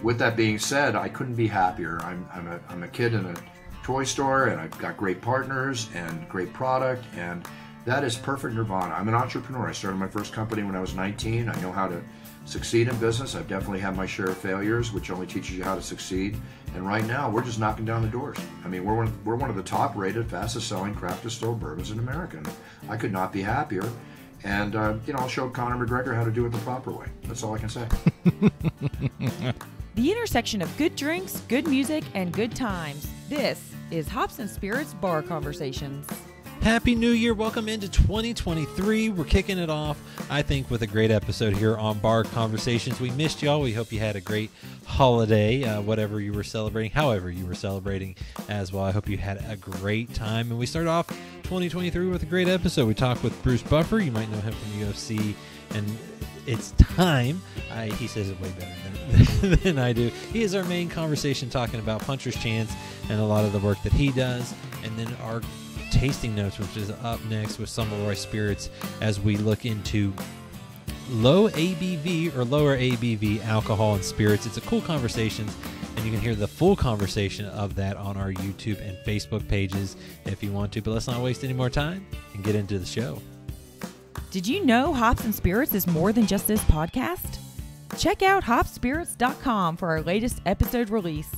with that being said, I couldn't be happier. I'm a kid in a toy store, and I've got great partners and great product, and that is perfect nirvana. I'm an entrepreneur. I started my first company when I was 19. I know how to succeed in business. I've definitely had my share of failures, which only teaches you how to succeed. And right now, we're just knocking down the doors. I mean, we're one of the top-rated, fastest-selling craft distilled bourbons in America. And I could not be happier. And I'll show Conor McGregor how to do it the proper way. That's all I can say. The intersection of good drinks, good music, and good times. This is Hops and Spirits Bar Conversations. Happy New Year. Welcome into 2023. We're kicking it off, I think, with a great episode here on Bar Conversations. We missed y'all. We hope you had a great holiday, whatever you were celebrating, however you were celebrating as well. I hope you had a great time. And we start off 2023 with a great episode. We talked with Bruce Buffer. You might know him from UFC and It's Time. He says it way better than I do. He is our main conversation, talking about Puncher's Chance and a lot of the work that he does. And then our tasting notes, which is up next with Sommarøy Spirits, as we look into low ABV or lower ABV alcohol and spirits. It's a cool conversation, and you can hear the full conversation of that on our YouTube and Facebook pages if you want to. But let's not waste any more time and get into the show. Did you know Hops and Spirits is more than just this podcast? Check out hopspirits.com for our latest episode release,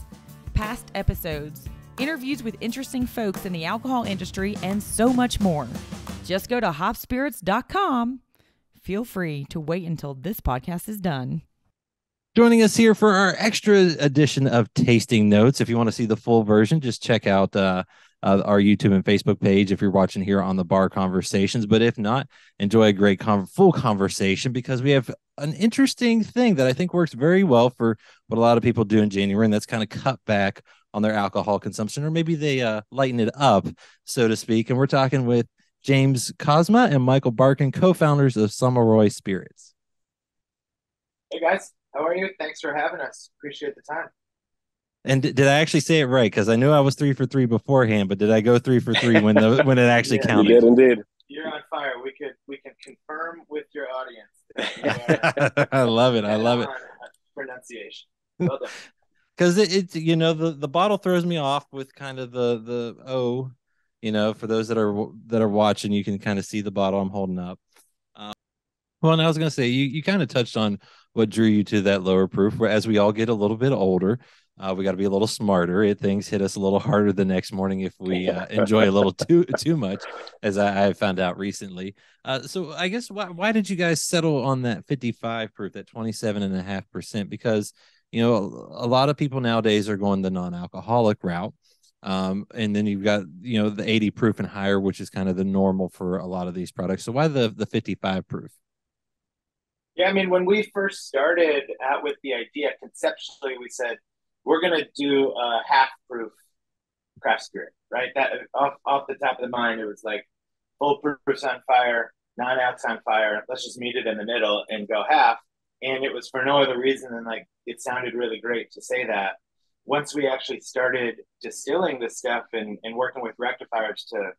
past episodes, interviews with interesting folks in the alcohol industry, and so much more. Just go to hopspirits.com. Feel free to wait until this podcast is done. Joining us here for our extra edition of Tasting Notes. If you want to see the full version, just check out our YouTube and Facebook page if you're watching here on the Bar Conversations. But if not, enjoy a great full conversation, because we have an interesting thing that I think works very well for what a lot of people do in January, and that's kind of cut back on their alcohol consumption, or maybe they lighten it up, so to speak. And we're talking with James Cosma and Michael Barkin, co-founders of Sommarøy Spirits. Hey guys, how are you? Thanks for having us. Appreciate the time. And did I actually say it right? Because I knew I was 3 for 3 beforehand, but did I go 3 for 3 when it actually counted? You did indeed. You're on fire. We can confirm with your audience. I love it. I love it. Pronunciation. Well done. Because it's the bottle throws me off with kind of the O, for those that are watching, you can kind of see the bottle I'm holding up. Well, and I was going to say, you kind of touched on what drew you to that lower proof, where as we all get a little bit older, we got to be a little smarter. Things hit us a little harder the next morning if we enjoy a little too much, as I found out recently. So I guess why did you guys settle on that 55 proof, that 27.5%? Because a lot of people nowadays are going the non-alcoholic route. And then you've got, the 80 proof and higher, which is kind of the normal for a lot of these products. So why the 55 proof? Yeah, I mean, when we first started out with the idea, conceptually, we said, we're going to do a half proof craft spirit, right? That off the top of the mind, it was like full proof on fire, non-alcs on fire. Let's just meet it in the middle and go half. And it was for no other reason than it sounded really great to say that. Once we actually started distilling this stuff and working with rectifiers to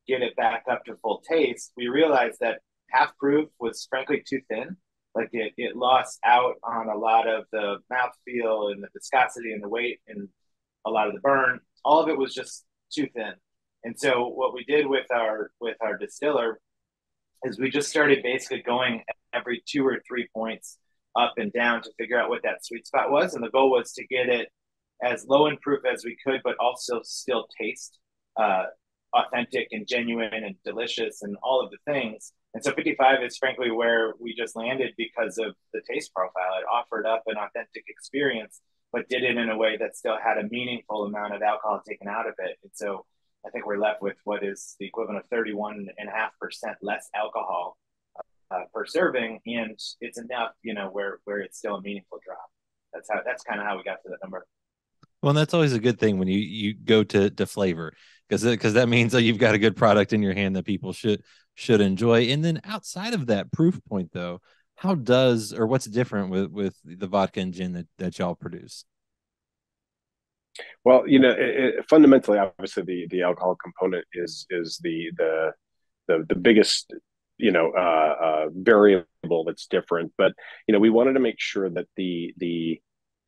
get it back up to full taste, we realized that half proof was frankly too thin. It lost out on a lot of the mouthfeel and the viscosity and the weight and a lot of the burn. All of it was just too thin. And so what we did with our distiller is we just started basically going every 2 or 3 points up and down to figure out what that sweet spot was. And the goal was to get it as low in proof as we could, but also still taste authentic and genuine and delicious and all of the things. And so 55 is frankly where we just landed because of the taste profile. It offered up an authentic experience, but did it in a way that still had a meaningful amount of alcohol taken out of it. And so I think we're left with what is the equivalent of 31.5% less alcohol per serving. And it's enough, where it's still a meaningful drop. That's kind of how we got to that number. Well, and that's always a good thing when you go to flavor, because that means that you've got a good product in your hand that people should enjoy. And then outside of that proof point, though, what's different with the vodka and gin that y'all produce? Well, fundamentally, obviously, the alcohol component is the biggest variable that's different. But we wanted to make sure that the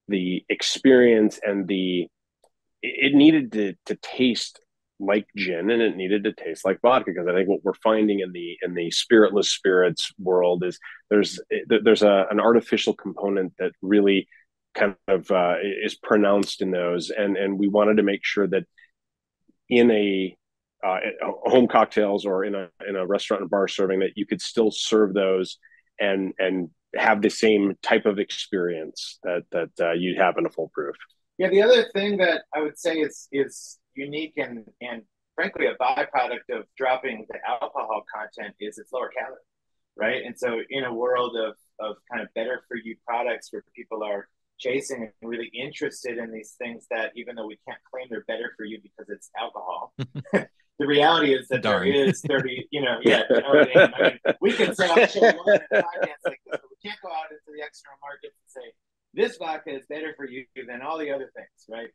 the experience and it needed to taste like gin, and it needed to taste like vodka, because I think what we're finding in the spiritless spirits world is there's an artificial component that really kind of is pronounced in those, and we wanted to make sure that in a home cocktails or in a restaurant and bar serving, that you could still serve those and have the same type of experience that you'd have in a full proof. Yeah, the other thing that I would say is unique and frankly a byproduct of dropping the alcohol content is it's lower calorie, right? And so in a world of kind of better for you products where people are chasing and really interested in these things that even though we can't claim they're better for you because it's alcohol, the reality is that there is 30, I mean, we can say I'm sure one in a podcast like this, but we can't go out into the external market and say this vodka is better for you than all the other things, right?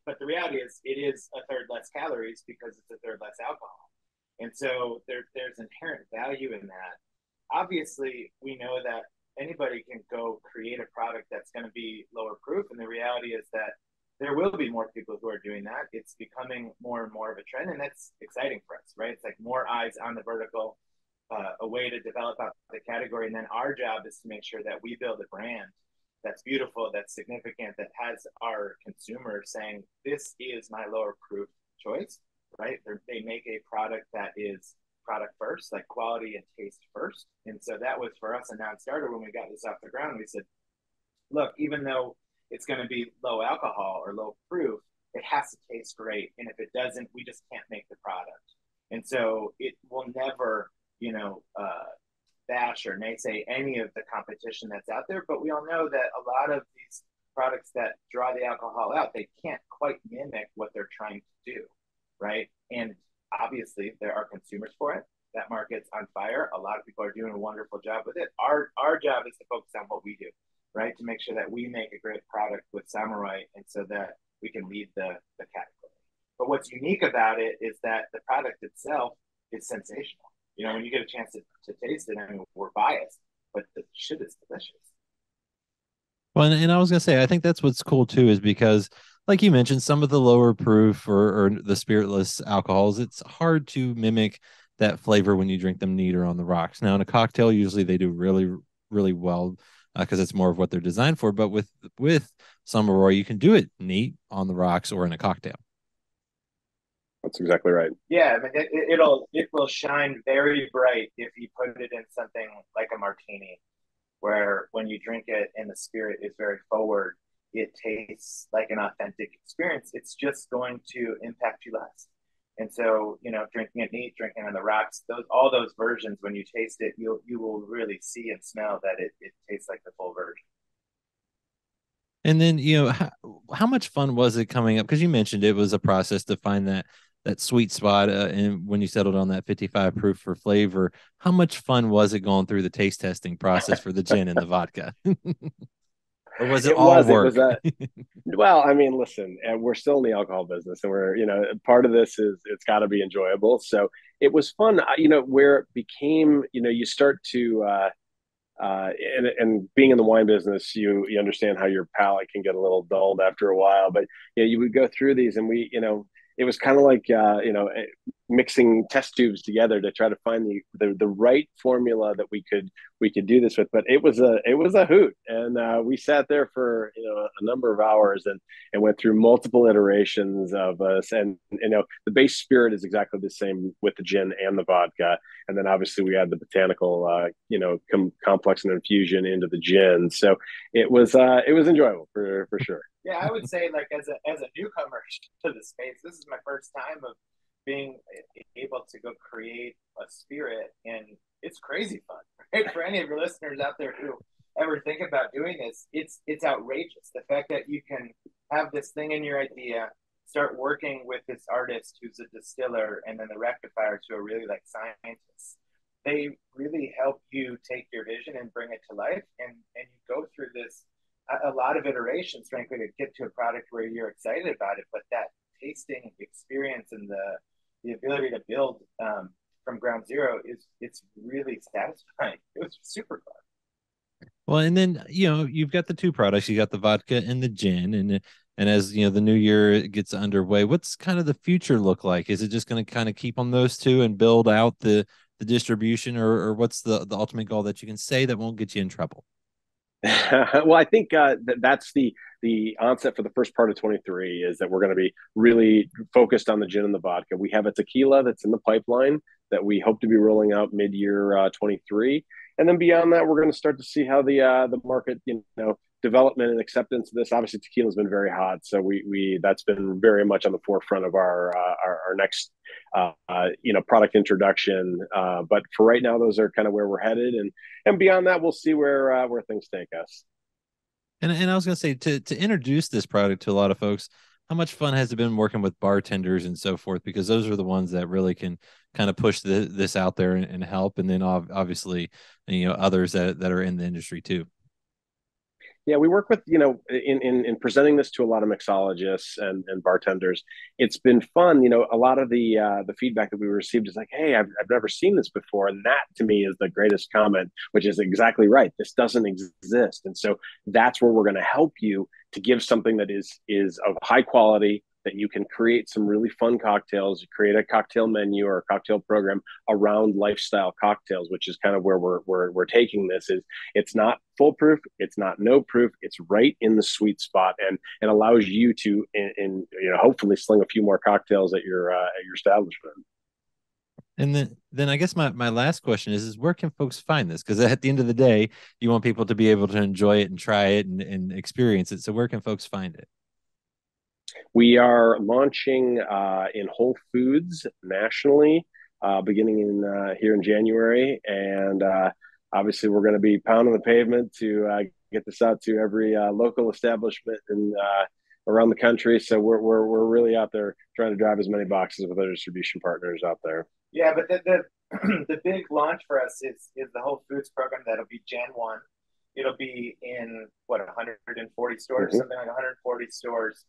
But the reality is it is a third less calories because it's a third less alcohol. And so there's inherent value in that. Obviously, we know that anybody can go create a product that's going to be lower proof. And the reality is that there will be more people who are doing that. It's becoming more and more of a trend, and that's exciting for us, right? It's like more eyes on the vertical, a way to develop out the category. And then our job is to make sure that we build a brand that's beautiful, that's significant, that has our consumers saying, this is my lower proof choice, right? They make a product that is product first, like quality and taste first. And so that was for us a non-starter when we got this off the ground. We said, look, even though it's going to be low alcohol or low proof, it has to taste great. And if it doesn't, we just can't make the product. And so it will never, bash or naysay any of the competition that's out there. But we all know that a lot of these products that draw the alcohol out, they can't quite mimic what they're trying to do, right? And obviously there are consumers for it. That market's on fire. A lot of people are doing a wonderful job with it. Our job is to focus on what we do, right? To make sure that we make a great product with Sommarøy, and so that we can lead the category. But what's unique about it is that the product itself is sensational. When you get a chance to taste it, I mean, we're biased, but the shit is delicious. Well, and I was going to say, I think that's what's cool too, is because like you mentioned, some of the lower proof or the spiritless alcohols, it's hard to mimic that flavor when you drink them neat or on the rocks. Now in a cocktail, usually they do really, really well because it's more of what they're designed for. But with Sommarøy, you can do it neat on the rocks or in a cocktail. That's exactly right. Yeah, I mean, it will shine very bright if you put it in something like a martini, where when you drink it and the spirit is very forward, it tastes like an authentic experience. It's just going to impact you less. And so, drinking it neat, drinking on the rocks, all those versions, when you taste it, you will really see and smell that it tastes like the full version. And then, how much fun was it coming up? Because you mentioned it was a process to find that sweet spot. And when you settled on that 55 proof for flavor, how much fun was it going through the taste testing process for the gin and the vodka? Or was it all work? Well, I mean, listen, we're still in the alcohol business, and we're, part of this is it's got to be enjoyable. So it was fun, where it became, you start to, and being in the wine business, you understand how your palate can get a little dulled after a while. But you would go through these, and it was kind of like mixing test tubes together to try to find the right formula that we could do this with. But it was a hoot, and we sat there for a number of hours and went through multiple iterations of us. And the base spirit is exactly the same with the gin and the vodka, and then obviously we add the botanical complex and infusion into the gin. So it was enjoyable for sure. Yeah, I would say, like, as a newcomer to the space, this is my first time of being able to go create a spirit, and it's crazy fun, right? For any of your listeners out there who ever think about doing this, it's outrageous. The fact that you can have this thing in your idea, start working with this artist who's a distiller, and then the rectifiers who are really like scientists. They really help you take your vision and bring it to life, and you go through this a lot of iterations, frankly, to get to a product where you're excited about it. But that tasting experience and the ability to build from ground zero it's really satisfying. It was super fun. Well, and then you've got the two products. You got the vodka and the gin, and as the new year gets underway, what's kind of the future look like? Is it just going to kind of keep on those two and build out the distribution, or what's the ultimate goal that you can say that won't get you in trouble? Well, I think that's the onset for the first part of 23 is that we're going to be really focused on the gin and the vodka. We have a tequila that's in the pipeline that we hope to be rolling out mid-year 23, and then beyond that, we're going to start to see how the market development and acceptance of this. Obviously, tequila has been very hot, so we that's been very much on the forefront of our next product introduction. But for right now, those are kind of where we're headed, and beyond that, we'll see where things take us. And I was going to say to introduce this product to a lot of folks, how much fun has it been working with bartenders and so forth? Because those are the ones that really can kind of push this out there and help. And then obviously, others that are in the industry too. Yeah, we work with, in presenting this to a lot of mixologists and bartenders. It's been fun. A lot of the feedback that we received is like, hey, I've never seen this before. And that to me is the greatest comment, which is exactly right. This doesn't exist. And so that's where we're going to help you to give something that is of high quality, that you can create some really fun cocktails, create a cocktail menu or a cocktail program around lifestyle cocktails, which is kind of where we're taking this. Is it's not foolproof, it's not no proof, it's right in the sweet spot, and it allows you to hopefully sling a few more cocktails at your establishment. And then I guess my last question is where can folks find this? Because at the end of the day, you want people to be able to enjoy it and try it and experience it. So where can folks find it? We are launching in Whole Foods nationally, beginning here in January, and obviously we're going to be pounding the pavement to get this out to every local establishment and around the country. So we're really out there trying to drive as many boxes with our distribution partners out there. Yeah, but the big launch for us is the Whole Foods program. That'll be Jan 1. It'll be in 140 stores, mm-hmm. something like 140 stores.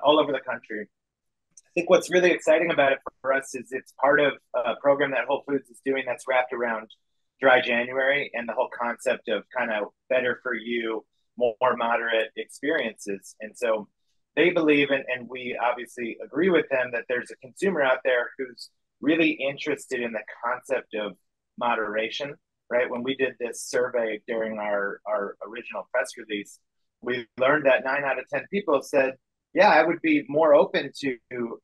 All over the country. I think what's really exciting about it for us is it's part of a program that Whole Foods is doing that's wrapped around Dry January and the whole concept of kind of better for you, more moderate experiences. And so they believe, and we obviously agree with them, that there's a consumer out there who's really interested in the concept of moderation, right? When we did this survey during our original press release, we learned that 9 out of 10 people said, yeah, I would be more open to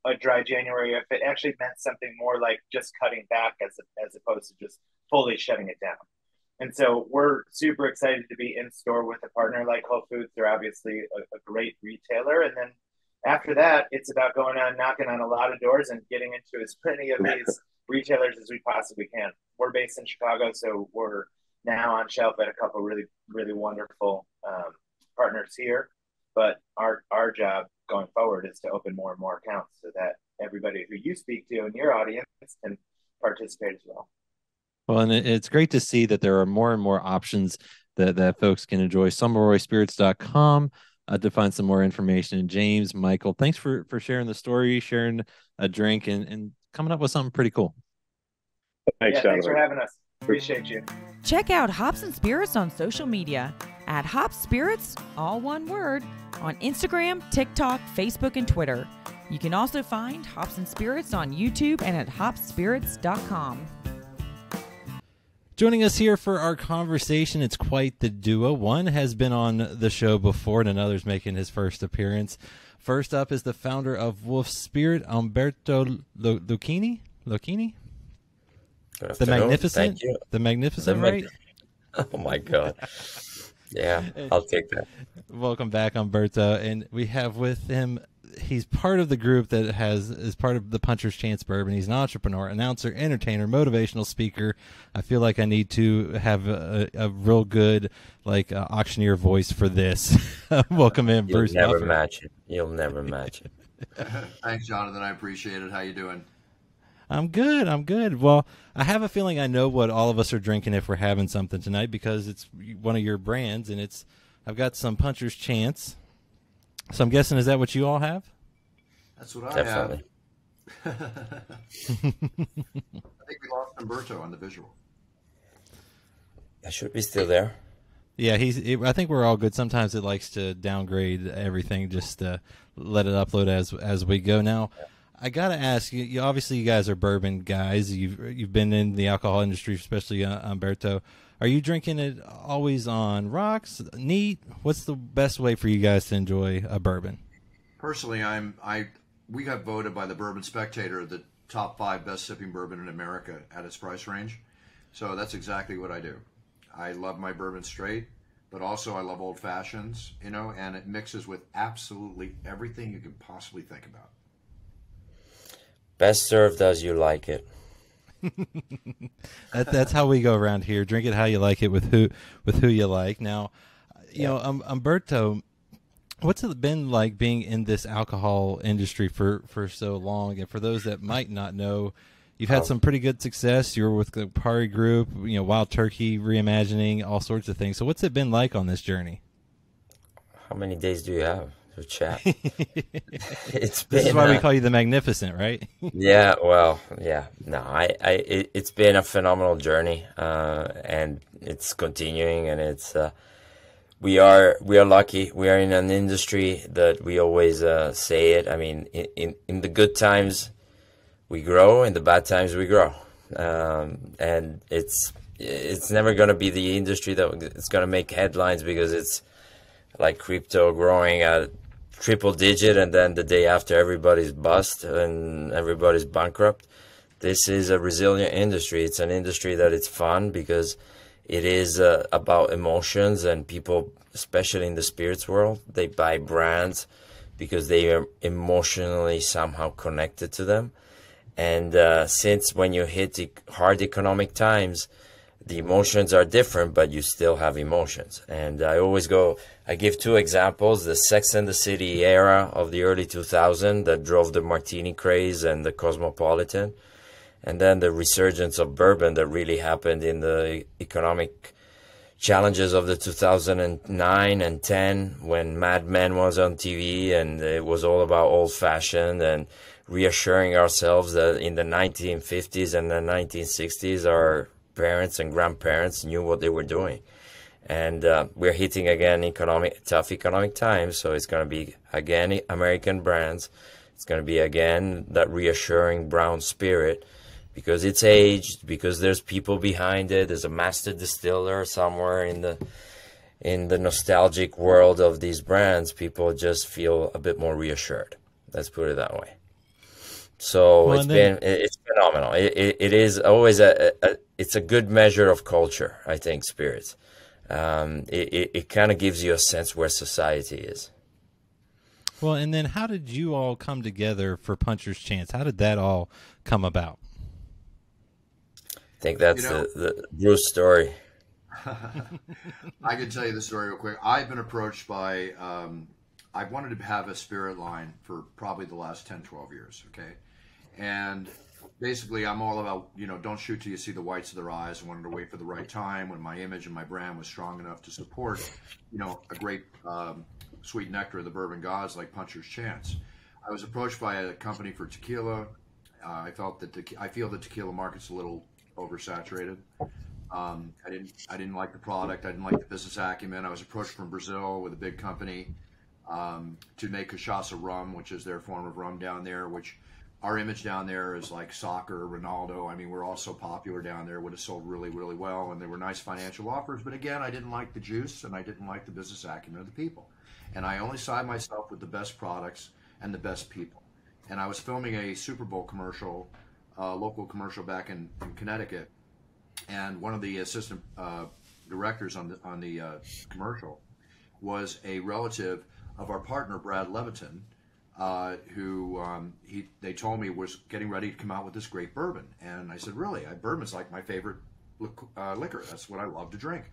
a dry January if it actually meant something more like just cutting back as opposed to just fully shutting it down. And so we're super excited to be in store with a partner like Whole Foods. They're obviously a great retailer. And then after that, it's about going on, knocking on a lot of doors and getting into as many of these retailers as we possibly can. We're based in Chicago, so we're now on shelf at a couple really, really wonderful partners here. But our job going forward is to open more and more accounts so that everybody who you speak to in your audience can participate as well. Well, and it's great to see that there are more and more options that folks can enjoy. SommarøySpirits.com to find some more information. And James, Michael, thanks for sharing the story, sharing a drink, and coming up with something pretty cool. Thanks, thanks for having us. Appreciate you. Check out Hops and Spirits on social media at Hops Spirits, all one word, on Instagram, TikTok, Facebook, and Twitter. You can also find Hops and Spirits on YouTube and at hopspirits.com. Joining us here for our conversation, it's quite the duo. One has been on the show before, and another's making his first appearance. First up is the founder of Wolf Spirit, Umberto Luchini. The Magnificent. Thank you. The Magnificent, right? Oh my God. Yeah, I'll take that. Welcome back, Umberto. And we have with him, he's part of the group that is part of the Puncher's Chance Bourbon. He's an entrepreneur, announcer, entertainer, motivational speaker. I feel like I need to have a real good auctioneer voice for this. Welcome in, Bruce. You'll never match it. You'll never match it. Thanks, Jonathan. I appreciate it. How you doing? I'm good. Well, I have a feeling I know what all of us are drinking if we're having something tonight, because it's one of your brands, and I've got some Puncher's Chance. So I'm guessing, is that what you all have? That's what I Definitely. have. I think we lost Umberto on the visual. That should be still there. Yeah, I think we're all good. Sometimes it likes to downgrade everything, just to let it upload as we go. Now, I gotta ask you. Obviously, you guys are bourbon guys. You've been in the alcohol industry, especially Umberto. Are you drinking it always on rocks, neat? What's the best way for you guys to enjoy a bourbon? Personally, we got voted by the Bourbon Spectator the top 5 best sipping bourbon in America at its price range. So that's exactly what I do. I love my bourbon straight, but also I love old fashions, and it mixes with absolutely everything you can possibly think about. Best served as you like it. That's how we go around here. Drink it how you like it with who you like. Now, Umberto, what's it been like being in this alcohol industry for so long? And for those that might not know, you've had some pretty good success. You were with the Party Group, Wild Turkey, reimagining, all sorts of things. So what's it been like on this journey? How many days do you have to chat? This is why we call you the Magnificent, right? Yeah, well, yeah. No, it's been a phenomenal journey, and it's continuing, and it's we are lucky. We are in an industry that we always say it. I mean, in the good times, we grow, in the bad times we grow, and it's never going to be the industry that it's going to make headlines because it's like crypto growing at triple digit, and then the day after everybody's bust and everybody's bankrupt. This is a resilient industry. It's an industry that it's fun because it is about emotions, and people, especially in the spirits world, they buy brands because they are emotionally somehow connected to them. And since when you hit the hard economic times, the emotions are different, but you still have emotions. And I give 2 examples: the Sex and the City era of the early 2000s that drove the martini craze and the cosmopolitan, and then the resurgence of bourbon that really happened in the economic challenges of the 2009 and 10 when Mad Men was on TV and it was all about old fashioned and reassuring ourselves that in the 1950s and the 1960s our parents and grandparents knew what they were doing. And we're hitting again tough economic times, so it's going to be again American brands. It's going to be again that reassuring brown spirit because it's aged, because there's people behind it. There's a master distiller somewhere in the nostalgic world of these brands. People just feel a bit more reassured. Let's put it that way. So it's phenomenal. It is always it's a good measure of culture, I think, spirits. It kind of gives you a sense where society is. Well, and then how did you all come together for Puncher's Chance? How did that all come about? I think that's the Bruce story. I can tell you the story real quick. I've been approached by, I wanted to have a spirit line for probably the last 10, 12 years, okay? And basically, I'm all about, don't shoot till you see the whites of their eyes. I wanted to wait for the right time when my image and my brand was strong enough to support, a great sweet nectar of the bourbon gods like Puncher's Chance. I was approached by a company for tequila. I feel the tequila market's a little oversaturated. I didn't like the product. I didn't like the business acumen. I was approached from Brazil with a big company to make cachaça rum, which is their form of rum down there, which our image down there is like soccer, Ronaldo. I mean, we're all so popular down there. Would have sold really, really well, and they were nice financial offers. But again, I didn't like the juice, and I didn't like the business acumen of the people. And I only side myself with the best products and the best people. And I was filming a Super Bowl commercial, local commercial back in Connecticut, and one of the assistant directors on the commercial was a relative of our partner Brad Leviton, who they told me was getting ready to come out with this great bourbon. And I said, really? Bourbon's like my favorite liquor. That's what I love to drink.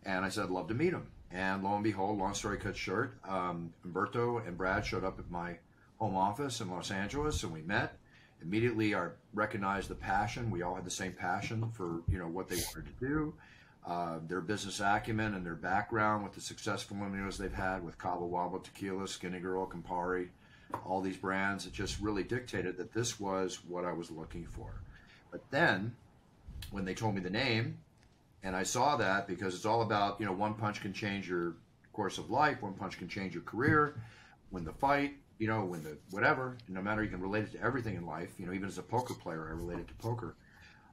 And I said, I'd love to meet him. And lo and behold, long story cut short, Umberto and Brad showed up at my home office in Los Angeles, and we met. Immediately, I recognized the passion. We all had the same passion for what they wanted to do. Their business acumen and their background with the successful limitos they've had with Cabo Wabo Tequila, Skinny Girl, Campari, all these brands. It just really dictated that this was what I was looking for. But then, when they told me the name, And I saw that because it's all about, one punch can change your course of life. One punch can change your career, win the fight, win the whatever. No matter, you can relate it to everything in life. Even as a poker player, I related to poker.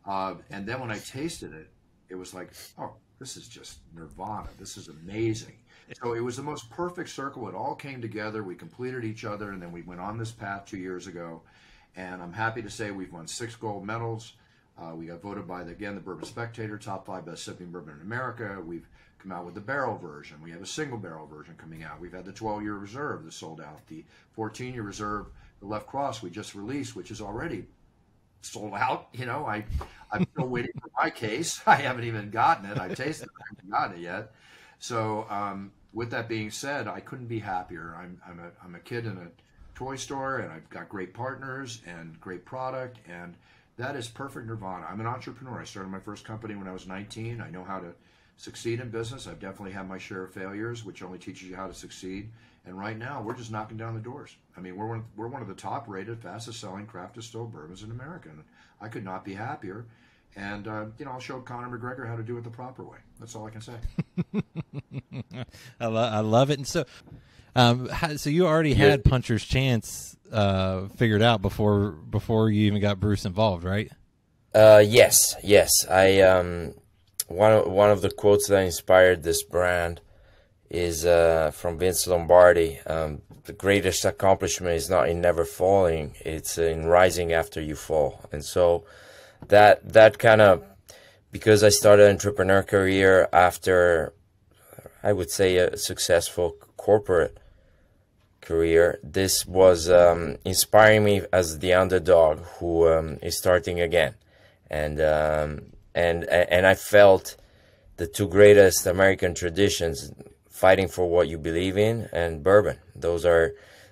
And then when I tasted it, it was like, oh, this is just nirvana. This is amazing. So it was the most perfect circle. It all came together. We completed each other, and then we went on this path 2 years ago. And I'm happy to say we've won 6 gold medals. We got voted by, the Bourbon Spectator, top 5 best sipping bourbon in America. We've come out with the barrel version. We have a single barrel version coming out. We've had the 12-year reserve that sold out. The 14-year reserve, the Left Cross, we just released, which is already sold out. I'm still waiting for my case. I haven't even gotten it. I've tasted it. I haven't gotten it yet. So with that being said, I couldn't be happier. I'm a kid in a toy store, and I've got great partners and great product, and that is perfect nirvana. I'm an entrepreneur. I started my first company when I was 19. I know how to succeed in business. I've definitely had my share of failures, which only teaches you how to succeed. And right now, we're just knocking down the doors. I mean, we're one of the top-rated, fastest-selling craft distilled bourbons in America. And I could not be happier. And I'll show Conor McGregor how to do it the proper way. That's all I can say. I love it. And so, so you already had Puncher's Chance figured out before you even got Bruce involved, right? Yes. I one of the quotes that inspired this brand is from Vince Lombardi. The greatest accomplishment is not in never falling; it's in rising after you fall. And so that kind of, because I started an entrepreneur career after, I would say, a successful corporate career, this was inspiring me as the underdog who is starting again, and I felt the 2 greatest American traditions: fighting for what you believe in and bourbon.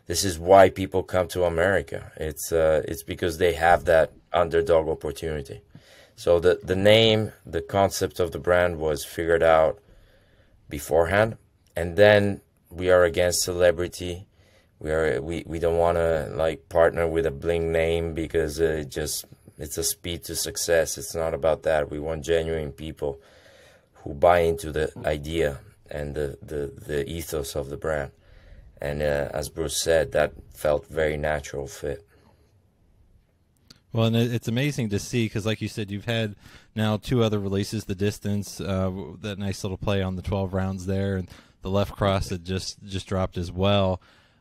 This is why people come to America. It's because they have that underdog opportunity. So the name, the concept of the brand was figured out beforehand, and then we are against celebrity. We don't want to partner with a bling name because it's a speed to success. It's not about that. We want genuine people who buy into the idea and the ethos of the brand. And as Bruce said, that felt very natural fit. Well, and it's amazing to see because, like you said, you've had now 2 other releases: The Distance, that nice little play on the 12 rounds there, and the Left Cross that just dropped as well.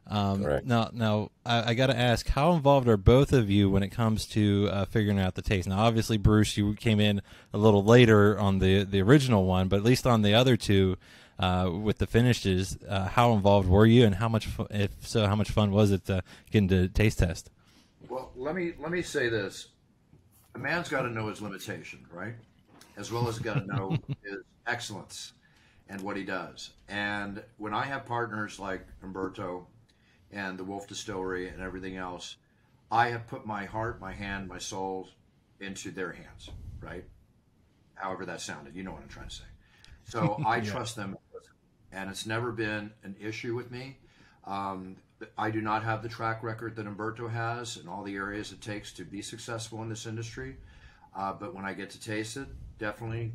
Now, I got to ask, how involved are both of you when it comes to figuring out the taste? Now, obviously, Bruce, you came in a little later on the original one, but at least on the other 2, with the finishes, how involved were you, and how much fun was it getting to taste test? Well, let me say this: a man's got to know his limitation, right? As well as got to know his excellence and what he does. And when I have partners like Umberto and the Wolf Distillery and everything else, I have put my heart, my hand, my soul into their hands, right? However that sounded, you know what I'm trying to say. So I trust them, and it's never been an issue with me. I do not have the track record that Umberto has in all the areas it takes to be successful in this industry. But when I get to taste it, definitely,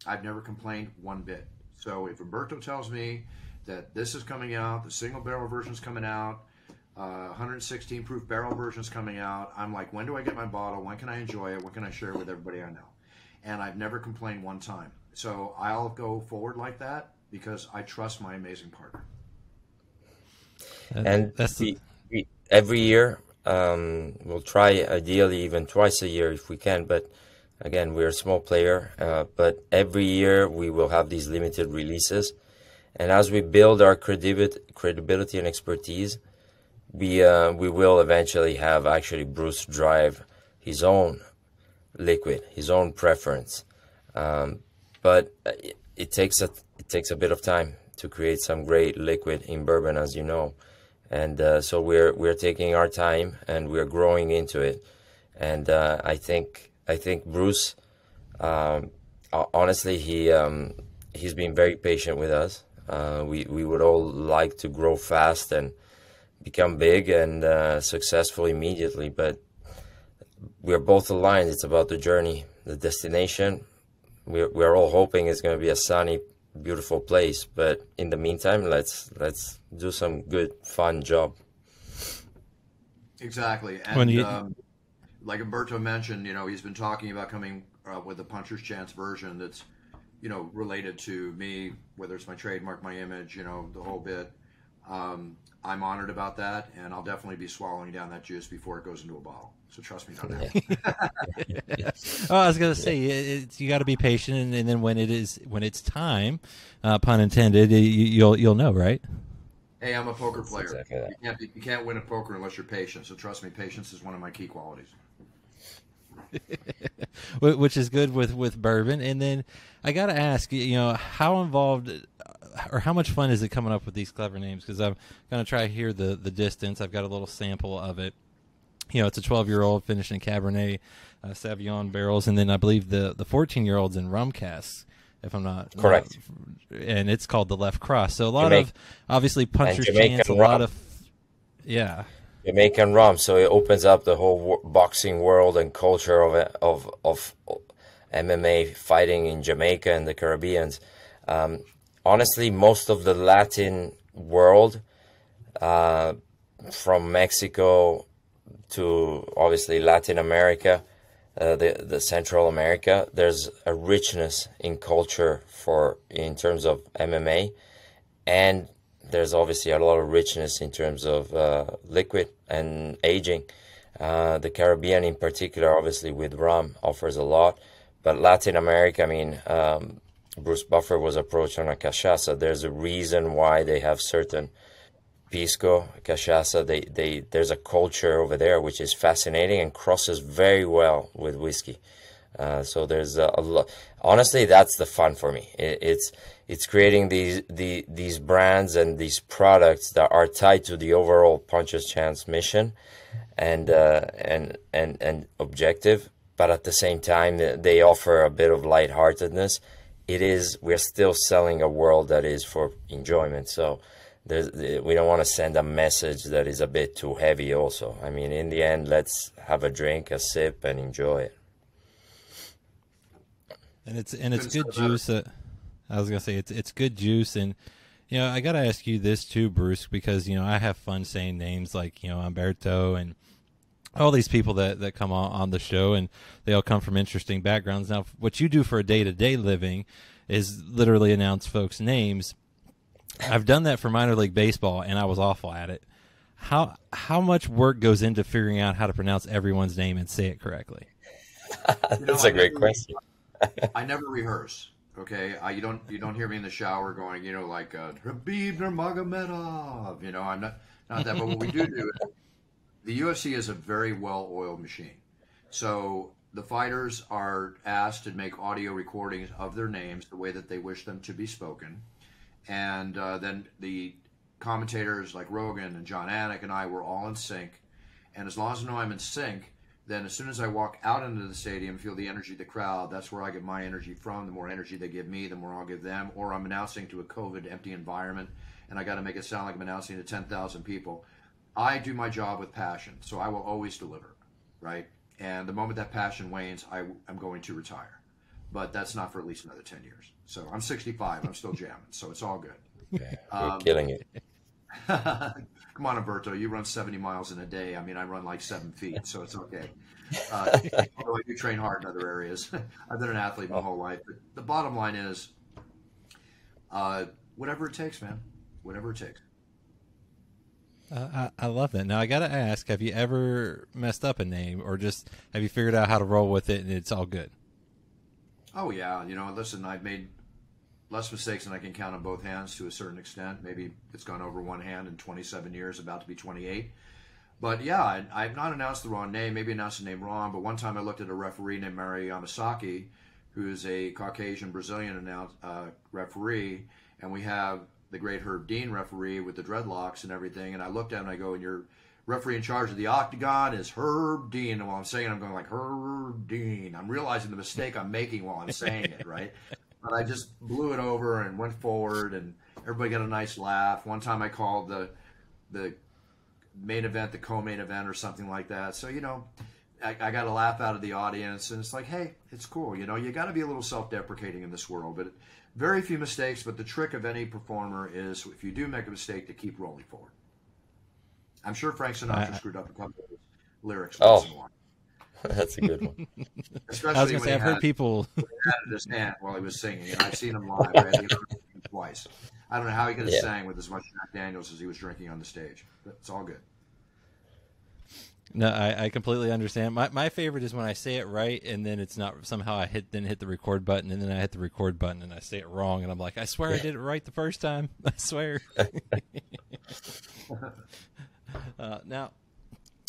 I've never complained one bit. So if Umberto tells me that this is coming out, the single barrel version is coming out, 116 proof barrel version is coming out, I'm like, when do I get my bottle? When can I enjoy it? When can I share it with everybody I know? And I've never complained one time. So I'll go forward like that because I trust my amazing partner. And every year, we'll try ideally even twice a year if we can, but again, we're a small player, but every year we will have these limited releases. And as we build our credibility and expertise, we will eventually have actually Bruce drive his own liquid, his own preference. But it takes a bit of time to create some great liquid in bourbon, as you know. And so we're taking our time and we're growing into it. And I think Bruce, honestly, he's been very patient with us. We would all like to grow fast and become big and successful immediately, but we're both aligned. It's about the journey. The destination we're all hoping it's going to be a sunny, beautiful place. But in the meantime, let's do some good, fun job. Exactly. And like Umberto mentioned, he's been talking about coming with a Puncher's Chance version that's, related to me, whether it's my trademark, my image, the whole bit. I'm honored about that, and I'll definitely be swallowing down that juice before it goes into a bottle. So trust me on that. Oh, I was gonna say you got to be patient, and then when it's time, pun intended, you'll know, right? Hey, I'm a poker player. Exactly You can't win at poker unless you're patient. So trust me, patience is one of my key qualities. Which is good with bourbon. And then I got to ask, how involved or how much fun is it coming up with these clever names? Because I'm going to try here the distance. I've got a little sample of it. It's a 12-year-old finishing Cabernet Sauvignon barrels, and then I believe the 14-year-old's in rum casks, if I'm not correct. And it's called the Left Cross. So a lot of obviously Puncher's Chance, a rum. lot of Jamaican rum. So it opens up the whole boxing world and culture of MMA fighting in Jamaica and the Caribbean. Honestly, most of the Latin world, from Mexico to obviously Latin America, the Central America, there's a richness in culture in terms of MMA, and there's obviously a lot of richness in terms of liquid and aging. The Caribbean in particular, obviously with rum, offers a lot, but Latin America, Bruce Buffer was approached on a cachaça. There's a reason why they have certain pisco, cachaça. There's a culture over there which is fascinating and crosses very well with whiskey. So there's a lot. Honestly, that's the fun for me. It's creating these brands and these products that are tied to the overall Puncher's Chance mission and objective, but at the same time they offer a bit of lightheartedness. We're still selling a world that is for enjoyment. So we don't want to send a message that is a bit too heavy also. In the end, let's have a drink, a sip, and enjoy it. And it's good juice. I was gonna say it's good juice, and I gotta ask you this too, Bruce, because I have fun saying names like Umberto and all these people that come on the show, and they all come from interesting backgrounds. Now, what you do for a day-to-day living is literally announce folks' names. I've done that for minor league baseball, and I was awful at it. How much work goes into figuring out how to pronounce everyone's name and say it correctly? That's a great question. I never rehearse. Okay, you don't hear me in the shower going, like Habib Nurmagomedov. I'm not that. But what we do is the UFC is a very well-oiled machine. So the fighters are asked to make audio recordings of their names the way that they wish them to be spoken, and then the commentators like Rogan and John Anik and I were all in sync. And as long as I know I'm in sync, then as soon as I walk out into the stadium, feel the energy of the crowd, that's where I get my energy from. The more energy they give me, the more I'll give them. Or I'm announcing to a COVID empty environment, and I got to make it sound like I'm announcing to 10,000 people. I do my job with passion, so I will always deliver, right? And the moment that passion wanes, I'm going to retire. But that's not for at least another 10 years. So I'm 65, I'm still jamming, so it's all good. You're killing it. Come on, Umberto, you run 70 miles in a day. I run like 7 feet, so it's okay. Although I do train hard in other areas. I've been an athlete my whole life. But the bottom line is, whatever it takes, man. Whatever it takes. I love that. Now, I got to ask, have you ever messed up a name, or just have you figured out how to roll with it and it's all good? Oh, yeah. Listen, I've made less mistakes than I can count on both hands to a certain extent. Maybe it's gone over one hand in 27 years, about to be 28. But yeah, I've not announced the wrong name, maybe announced the name wrong, but one time I looked at a referee named Mario Yamasaki, who's a Caucasian Brazilian referee, and we have the great Herb Dean referee with the dreadlocks and everything, and I looked at him and I go, and your referee in charge of the octagon is Herb Dean, and while I'm saying it, I'm going like, Herb Dean. I'm realizing the mistake I'm making while I'm saying it, right? But I just blew it over and went forward, and everybody got a nice laugh. One time I called the main event the co-main event or something like that. So, I got a laugh out of the audience, and it's like, hey, it's cool. You know, you got to be a little self-deprecating in this world, but very few mistakes. But the trick of any performer is, if you do make a mistake, to keep rolling forward. I'm sure Frank Sinatra screwed up a couple of his lyrics once in a while. That's a good one. Especially I was going to say, I've heard people when he had it in his hand while he was singing, and I've seen him live. I had the opportunity twice. I don't know how he could have sang with as much Jack Daniels as he was drinking on the stage. But it's all good. No, I completely understand. My favorite is when I say it right, and then it's not, somehow I hit the record button, and then I hit the record button and I say it wrong, and I'm like, I swear I did it right the first time. I swear. Now,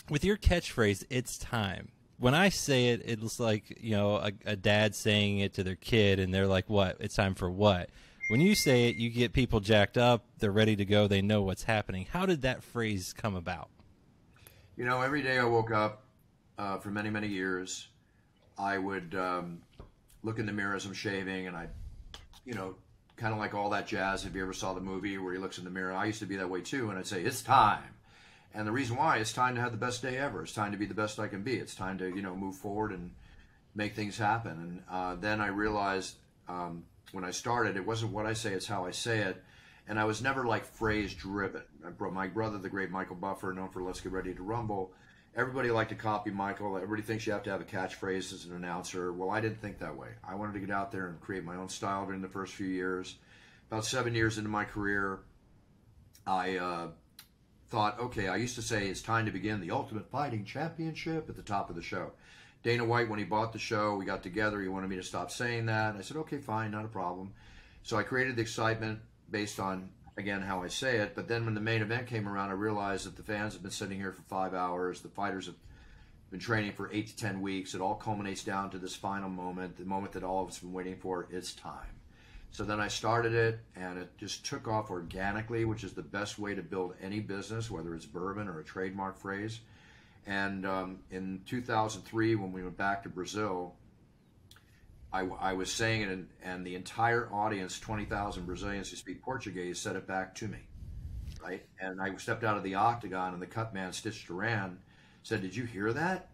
with your catchphrase, "It's time." When I say it, it's like, you know, a dad saying it to their kid, and they're like, "What? It's time for what?" When you say it, you get people jacked up. They're ready to go. They know what's happening. How did that phrase come about? You know, every day I woke up for many, many years, I would look in the mirror as I'm shaving, and I, you know, kind of like All That Jazz. If you ever saw the movie where he looks in the mirror, I used to be that way too, and I'd say, it's time. And the reason why, it's time to have the best day ever. It's time to be the best I can be. It's time to, you know, move forward and make things happen. And then I realized when I started, it wasn't what I say, it's how I say it. And I was never like phrase driven. My brother, the great Michael Buffer, known for Let's Get Ready to Rumble, everybody liked to copy Michael. Everybody thinks you have to have a catchphrase as an announcer. Well, I didn't think that way. I wanted to get out there and create my own style during the first few years. About 7 years into my career, I thought, okay, I used to say it's time to begin the Ultimate Fighting Championship at the top of the show. Dana White, when he bought the show, we got together. He wanted me to stop saying that. And I said, okay, fine, not a problem. So I created the excitement based on, again, how I say it. But then when the main event came around, I realized that the fans have been sitting here for 5 hours. The fighters have been training for 8 to 10 weeks. It all culminates down to this final moment, the moment that all of us have been waiting for. It's time. So then I started it, and it just took off organically, which is the best way to build any business, whether it's bourbon or a trademark phrase. And in 2003, when we went back to Brazil, I was saying it, and the entire audience, 20,000 Brazilians who speak Portuguese, said it back to me, right? And I stepped out of the octagon, and the cut man, Stitch Duran, said, did you hear that?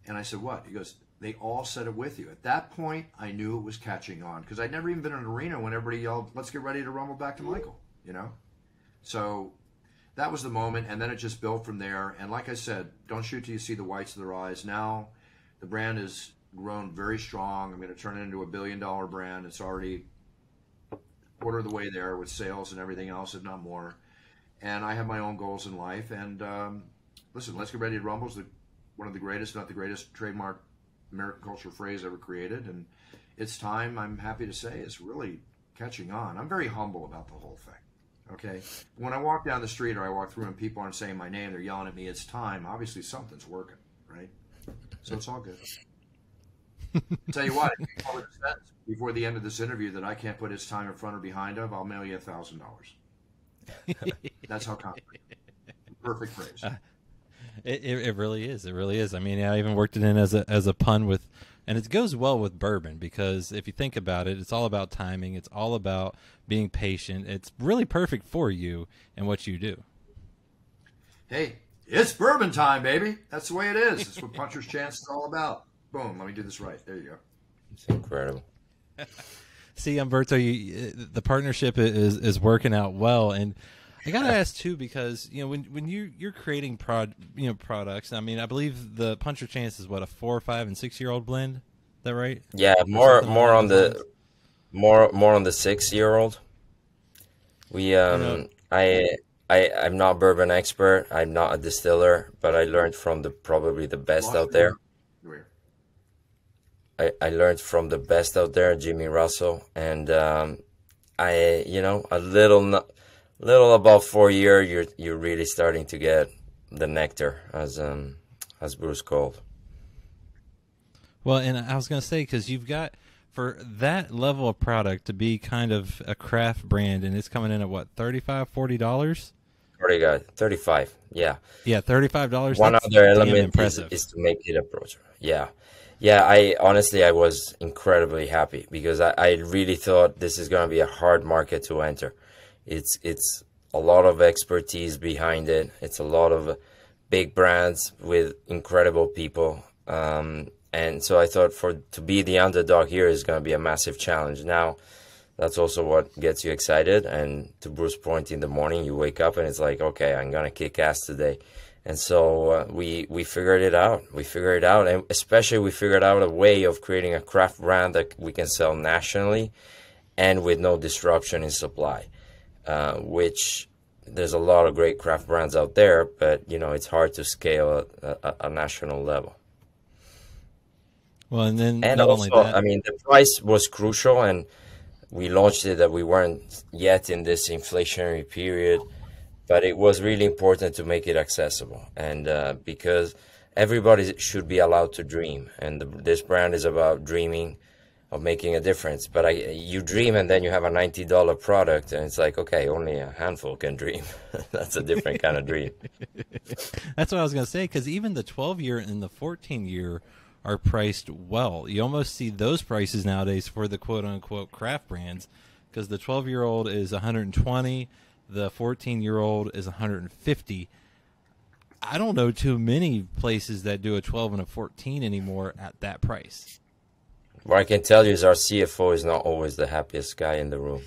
And I said, what? He goes, they all said it with you. At that point, I knew it was catching on, because I'd never even been in an arena when everybody yelled, let's get ready to rumble back to Michael, you know? So that was the moment, and then it just built from there. And like I said, don't shoot till you see the whites of their eyes. Now the brand is grown very strong. I'm going to turn it into $1 billion brand. It's already a quarter of the way there with sales and everything else, if not more. And I have my own goals in life. And listen, Let's Get Ready to Rumble is one of the greatest, not the greatest, trademark American culture phrase ever created. And it's time, I'm happy to say, it's really catching on. I'm very humble about the whole thing. Okay? When I walk down the street or I walk through and people aren't saying my name, they're yelling at me, it's time. Obviously something's working, right? So it's all good. I'll tell you what, if you call it a sentence before the end of this interview that I can't put his time in front or behind of, I'll mail you $1,000. That's how confident. Perfect phrase. It really is. It really is. I mean, I even worked it in as a pun with, and it goes well with bourbon, because if you think about it, it's all about timing. It's all about being patient. It's really perfect for you and what you do. Hey, it's bourbon time, baby. That's the way it is. That's what Puncher's Chance is all about. Boom, let me do this right. There you go. It's incredible. See, Umberto, the partnership is working out well, and I gotta ask too, because when you're creating products. I mean, I believe the Puncher Chance is what, a 4, 5, and 6 year old blend. Is that right? Yeah, more on the 6-year-old. We I'm not a bourbon expert. I'm not a distiller, but I learned from probably the best out there. I learned from the best out there, Jimmy Russell, and a little above 4 year, you're really starting to get the nectar, as Bruce called. Well, and I was going to say, because you've got, for that level of product to be kind of a craft brand, and it's coming in at what, $35, $40? $35, yeah. Yeah, $35. One other element is to make it approachable. Yeah, I was incredibly happy, because I really thought this is going to be a hard market to enter. It's a lot of expertise behind it. It's a lot of big brands with incredible people, And so I thought to be the underdog here is going to be a massive challenge. Now, that's also what gets you excited. And to Bruce's point, in the morning, you wake up and it's like, okay, I'm going to kick ass today. And so we figured it out. We figured it out. And especially we figured out a way of creating a craft brand that we can sell nationally and with no disruption in supply, which there's a lot of great craft brands out there, but, it's hard to scale at a national level. Well, and then And not also, only that, I mean, the price was crucial, and we launched it that we weren't yet in this inflationary period, but it was really important to make it accessible, and because everybody should be allowed to dream, and this brand is about dreaming of making a difference. But you dream, and then you have a $90 product, and it's like, okay, only a handful can dream. That's a different kind of dream. that's what I was going to say, because even the 12-year and the 14-year are priced well. You almost see those prices nowadays for the quote-unquote craft brands, because the 12-year-old is $120, the 14-year-old is $150. I don't know too many places that do a 12 and a 14 anymore at that price. What I can tell you is our CFO is not always the happiest guy in the room.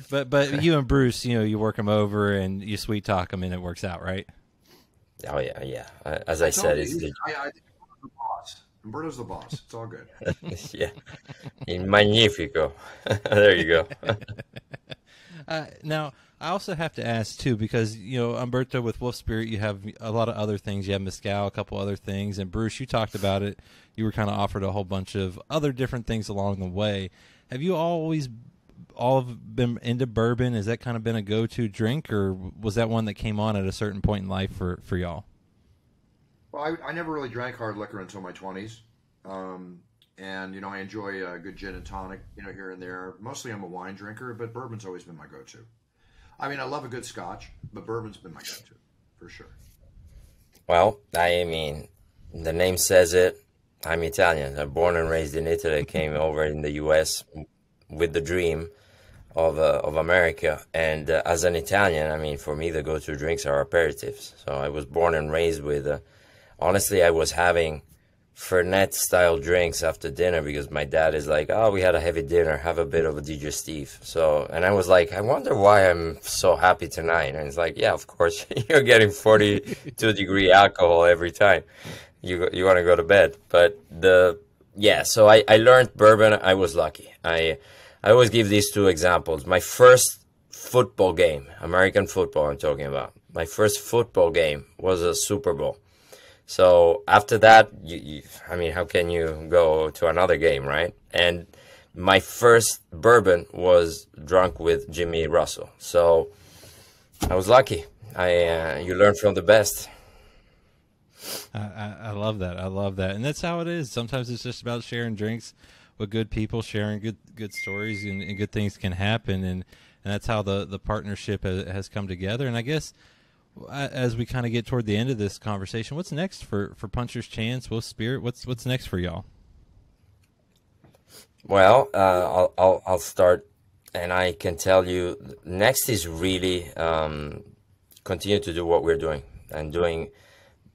But you and Bruce, you work them over and you sweet talk them and it works out, right? Oh yeah. As I said, it's I think Umberto's the boss. Umberto's the boss. It's all good. yeah, magnifico. There you go. Now, I also have to ask too, because Umberto, with Wolf Spirit, you have a lot of other things. You have mezcal, a couple other things, and Bruce, you talked about it. You were kind of offered a whole bunch of other different things along the way. Have you always all been into bourbon? Has that kind of been a go-to drink, or was that one that came on at a certain point in life for y'all? Well, I never really drank hard liquor until my 20s. And, I enjoy a good gin and tonic, here and there. Mostly I'm a wine drinker, but bourbon's always been my go-to. I mean, I love a good scotch, but bourbon's been my go-to, for sure. Well, I mean, the name says it. I'm Italian. I'm born and raised in Italy. I came over in the U.S. with the dream of America. And as an Italian, I mean, for me, the go-to drinks are aperitifs. So I was born and raised with, honestly, I was having Fernet-style drinks after dinner because my dad is like, oh, we had a heavy dinner, have a bit of a digestif. So, and I was like, I wonder why I'm so happy tonight. And it's like, yeah, of course, you're getting 42-degree alcohol every time you want to go to bed. But so I learned bourbon. I was lucky. I always give these two examples. My first football game, American football I'm talking about, my first football game was a Super Bowl. So after that, I mean, how can you go to another game, right? And my first bourbon was drunk with Jimmy Russell. So I was lucky. You learn from the best. I love that. I love that. And that's how it is. Sometimes it's just about sharing drinks with good people, sharing good stories, and good things can happen. And that's how the partnership has come together. And I guess, as we kind of get toward the end of this conversation, what's next for Puncher's Chance, Wolf Spirit? What's next for y'all? Well, I'll start, and I can tell you, next is really continue to do what we're doing and doing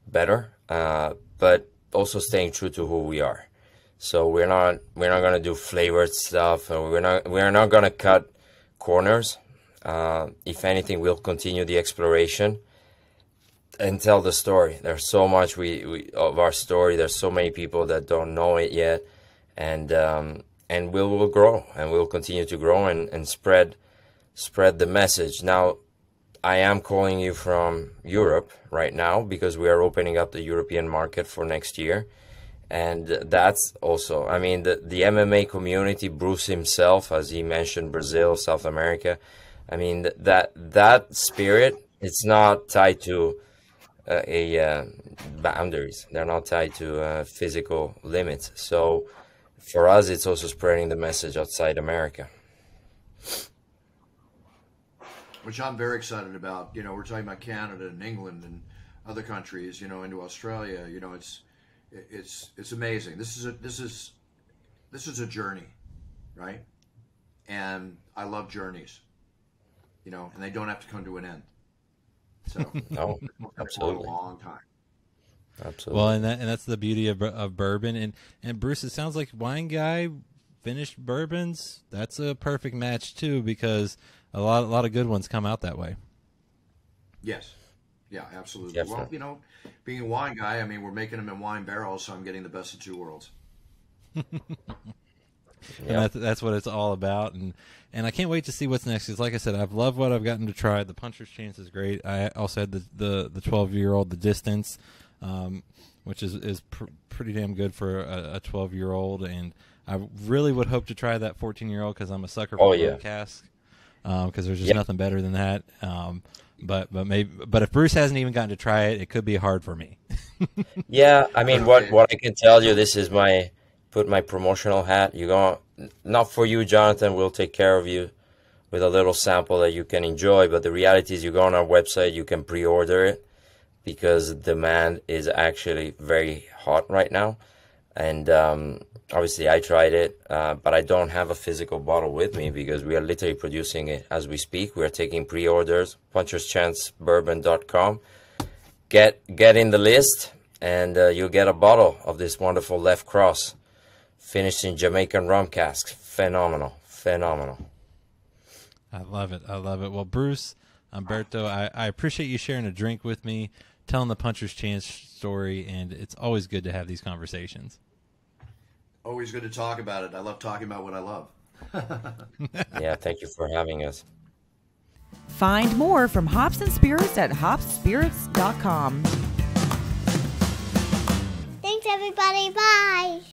better, but also staying true to who we are. So we're not going to do flavored stuff, and we're not going to cut corners. If anything, we'll continue the exploration and tell the story. There's so much of our story. There's so many people that don't know it yet, and we'll grow, and we'll continue to grow and spread the message. Now, I am calling you from Europe right now because we are opening up the European market for next year, and that's also, I mean, the MMA community, Bruce himself, as he mentioned, Brazil, South America. I mean, that spirit, it's not tied to boundaries. They're not tied to physical limits. So for us, it's also spreading the message outside America. Which I'm very excited about. We're talking about Canada and England and other countries, into Australia. It's amazing. This is a journey, right? And I love journeys. And they don't have to come to an end. So No, for a absolutely. long time. Absolutely. Well, and that's the beauty of bourbon. And Bruce, it sounds like wine guy, finished bourbons. That's a perfect match too, because a lot of good ones come out that way. Yes. Yeah, absolutely. Definitely. Well, you know, being a wine guy, I mean, we're making them in wine barrels, so I'm getting the best of two worlds. And that's what it's all about. And I can't wait to see what's next. Because like I said, I've loved what I've gotten to try. The Puncher's Chance is great. I also had the 12-year-old, the Distance, which is pretty damn good for a 12-year-old. And I really would hope to try that 14-year-old because I'm a sucker for cask. Because there's just nothing better than that. But if Bruce hasn't even gotten to try it, it could be hard for me. Yeah, I mean, what I can tell you, this is put my promotional hat. Not for you, Jonathan. We'll take care of you with a little sample that you can enjoy. But the reality is, you go on our website, you can pre-order it because demand is actually very hot right now. And obviously, I tried it, but I don't have a physical bottle with me because we are literally producing it as we speak. We are taking pre-orders. puncherschancebourbon.com. Get in the list, and you'll get a bottle of this wonderful Left Cross, finished in Jamaican rum casks. Phenomenal. I love it. Well, Bruce, Umberto, I appreciate you sharing a drink with me, telling the Puncher's Chance story, and it's always good to have these conversations. Always good to talk about it. I love talking about what I love. Yeah, thank you for having us. Find more from Hops and Spirits at hopspirits.com. Thanks, everybody. Bye.